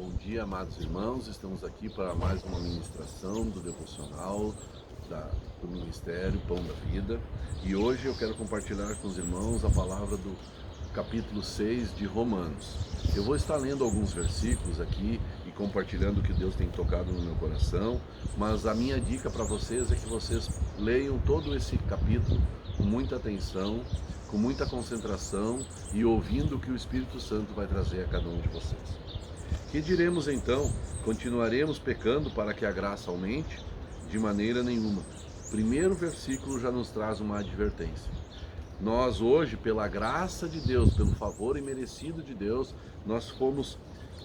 Bom dia, amados irmãos. Estamos aqui para mais uma ministração do devocional do Ministério Pão da Vida. E hoje eu quero compartilhar com os irmãos a palavra do capítulo 6 de Romanos. Eu vou estar lendo alguns versículos aqui e compartilhando o que Deus tem tocado no meu coração, mas a minha dica para vocês é que vocês leiam todo esse capítulo com muita atenção, com muita concentração e ouvindo o que o Espírito Santo vai trazer a cada um de vocês. Que diremos então? Continuaremos pecando para que a graça aumente? De maneira nenhuma. O primeiro versículo já nos traz uma advertência. Nós hoje, pela graça de Deus, pelo favor imerecido de Deus, nós fomos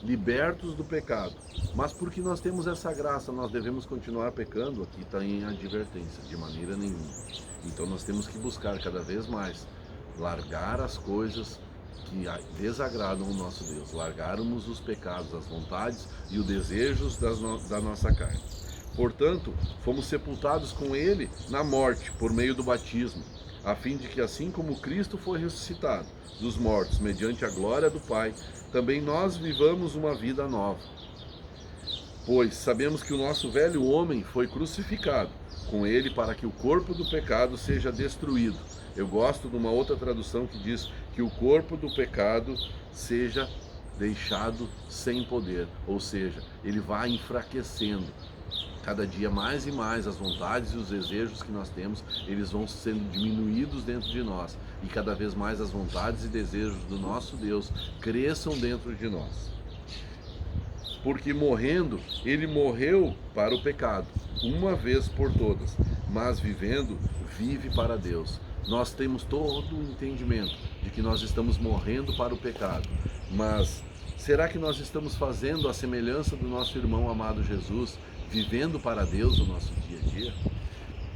libertos do pecado. Mas porque nós temos essa graça, nós devemos continuar pecando? Aqui está em advertência, de maneira nenhuma. Então nós temos que buscar cada vez mais largar as coisas que desagradam o nosso Deus, largarmos os pecados, as vontades e os desejos da nossa carne. Portanto, fomos sepultados com Ele na morte por meio do batismo, a fim de que assim como Cristo foi ressuscitado dos mortos mediante a glória do Pai, também nós vivamos uma vida nova. Pois sabemos que o nosso velho homem foi crucificado com Ele para que o corpo do pecado seja destruído. Eu gosto de uma outra tradução que diz que o corpo do pecado seja deixado sem poder, ou seja, ele vai enfraquecendo. Cada dia mais e mais as vontades e os desejos que nós temos, eles vão sendo diminuídos dentro de nós. E cada vez mais as vontades e desejos do nosso Deus cresçam dentro de nós. Porque morrendo, ele morreu para o pecado, uma vez por todas, mas vivendo, vive para Deus. Nós temos todo o entendimento de que nós estamos morrendo para o pecado, mas será que nós estamos fazendo a semelhança do nosso irmão amado Jesus, vivendo para Deus o nosso dia a dia?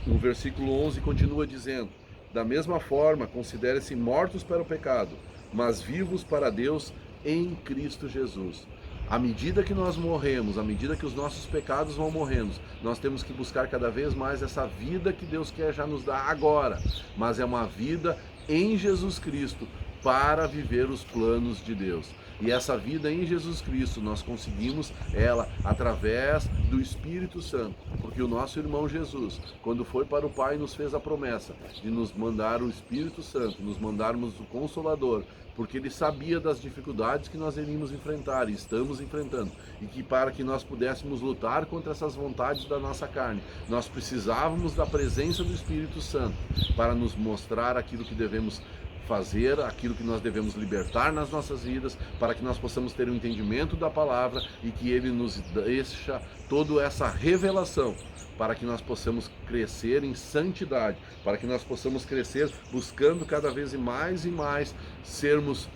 O versículo 11 continua dizendo: da mesma forma, considere-se mortos para o pecado, mas vivos para Deus em Cristo Jesus. À medida que nós morremos, à medida que os nossos pecados vão morrendo, nós temos que buscar cada vez mais essa vida que Deus quer já nos dar agora, mas é uma vida em Jesus Cristo para viver os planos de Deus. E essa vida em Jesus Cristo nós conseguimos ela através do Espírito Santo, porque o nosso irmão Jesus, quando foi para o Pai, nos fez a promessa de nos mandar o Espírito Santo, nos mandarmos o Consolador, porque ele sabia das dificuldades que nós iríamos enfrentar e estamos enfrentando, e que para que nós pudéssemos lutar contra essas vontades da nossa carne, nós precisávamos da presença do Espírito Santo para nos mostrar aquilo que devemos fazer, aquilo que nós devemos libertar nas nossas vidas, para que nós possamos ter um entendimento da palavra e que ele nos deixa toda essa revelação, para que nós possamos crescer em santidade, para que nós possamos crescer buscando cada vez mais e mais sermos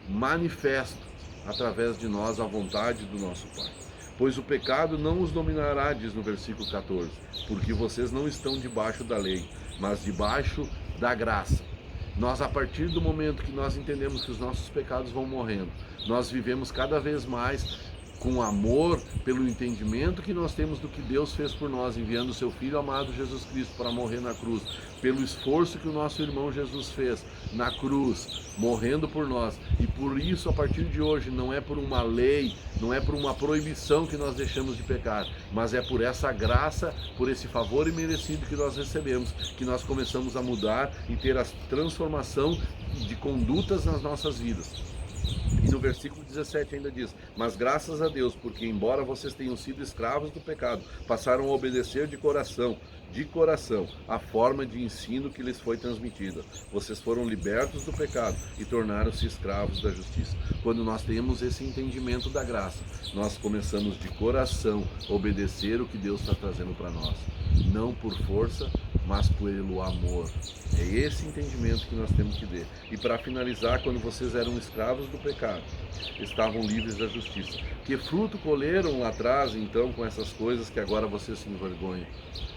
manifestos através de nós a vontade do nosso Pai. Pois o pecado não os dominará, diz no versículo 14, porque vocês não estão debaixo da lei, mas debaixo da graça. Nós, a partir do momento que nós entendemos que os nossos pecados vão morrendo, nós vivemos cada vez mais com amor, pelo entendimento que nós temos do que Deus fez por nós, enviando o seu Filho amado Jesus Cristo para morrer na cruz, pelo esforço que o nosso irmão Jesus fez na cruz, morrendo por nós. E por isso, a partir de hoje, não é por uma lei, não é por uma proibição que nós deixamos de pecar, mas é por essa graça, por esse favor imerecido que nós recebemos, que nós começamos a mudar e ter a transformação de condutas nas nossas vidas. E no versículo 17 ainda diz: mas graças a Deus, porque embora vocês tenham sido escravos do pecado, passaram a obedecer de coração, a forma de ensino que lhes foi transmitida. Vocês foram libertos do pecado e tornaram-se escravos da justiça. Quando nós temos esse entendimento da graça, nós começamos de coração a obedecer o que Deus está trazendo para nós. Não por força, mas pelo amor. É esse entendimento que nós temos que ter. E para finalizar, quando vocês eram escravos do pecado, estavam livres da justiça. Que fruto colheram lá atrás, então, com essas coisas que agora vocês se envergonham?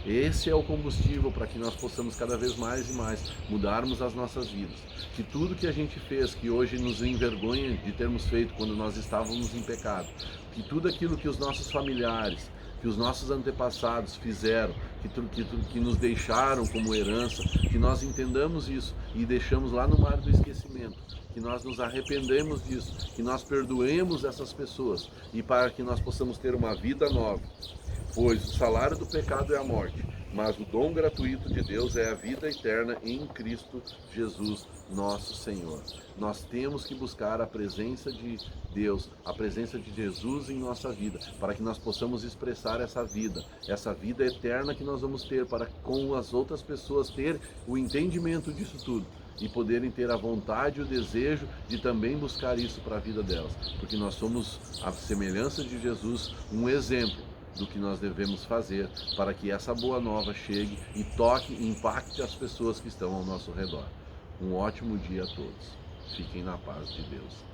Esse é o combustível para que nós possamos cada vez mais e mais mudarmos as nossas vidas. Que tudo que a gente fez, que hoje nos envergonha de termos feito quando nós estávamos em pecado, que tudo aquilo que os nossos familiares, que os nossos antepassados fizeram, que nos deixaram como herança, que nós entendamos isso e deixamos lá no mar do esquecimento, que nós nos arrependemos disso, que nós perdoemos essas pessoas e para que nós possamos ter uma vida nova. Pois o salário do pecado é a morte, mas o dom gratuito de Deus é a vida eterna em Cristo Jesus, nosso Senhor. Nós temos que buscar a presença de Deus, a presença de Jesus em nossa vida, para que nós possamos expressar essa vida eterna que nós vamos ter, para com as outras pessoas ter o entendimento disso tudo e poderem ter a vontade e o desejo de também buscar isso para a vida delas, porque nós somos, à semelhança de Jesus, um exemplo do que nós devemos fazer para que essa boa nova chegue e toque e impacte as pessoas que estão ao nosso redor. Um ótimo dia a todos. Fiquem na paz de Deus.